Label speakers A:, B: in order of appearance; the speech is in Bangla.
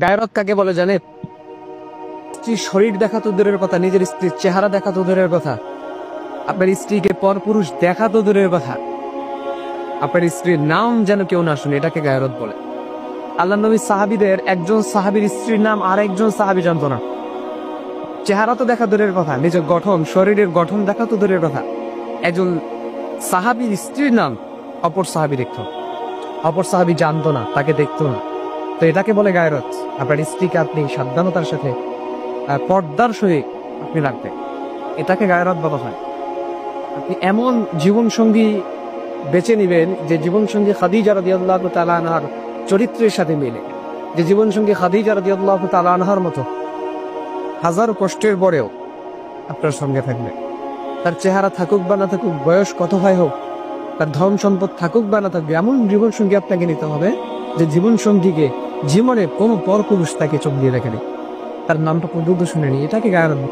A: গায়রত কাকে বলে জানেন? স্ত্রীর শরীর দেখা তো দূরের কথা, নিজের স্ত্রীর চেহারা দেখা তো দূরের কথা, আপনার স্ত্রীকে পরপুরুষ দেখা তো দূরের কথা, আপনার স্ত্রীর নাম যেন কেউ না শুনে, এটাকে গায়রত বলে। আল্লাহ নবী সাহাবীদের একজন সাহাবীর স্ত্রীর নাম আর একজন সাহাবী জানতো না। চেহারা তো দেখা দূরের কথা, নিজের গঠন, শরীরের গঠন দেখা তো দূরের কথা, একজন সাহাবীর স্ত্রীর নাম অপর সাহাবী দেখতো, অপর সাহাবী জানতো না, তাকে দেখতো না। তো এটাকে বলে গায়রত। আপনার স্ত্রীকে আপনি সাবধানতার সাথে পর্দার সহিত আপনি রাখবেন, এটাকে গায়রত বলা হয়। আপনি এমন জীবন সঙ্গী বেছে নিবেন যে জীবন সঙ্গী খাদিজা রাদিয়াল্লাহু তাআলা আনহার চরিত্রের সাথে মিলে, যে জীবন সঙ্গী খাদিজা রাদিয়াল্লাহু তাআলা আনহার মতো হাজার কষ্টের পরেও আপনার সঙ্গে থাকবে। তার চেহারা থাকুক বা না থাকুক, বয়স কত হয় হোক, তার ধন সম্পদ থাকুক বা না থাকবে, এমন জীবন সঙ্গী আপনাকে নিতে হবে যে জীবন সঙ্গীকে জীবনে কোনো পরপুরুষ তাকে চোখ দিয়ে রেখে নেই, তার নামটা পর্যন্ত শুনেনি, এটাকে গায়রত।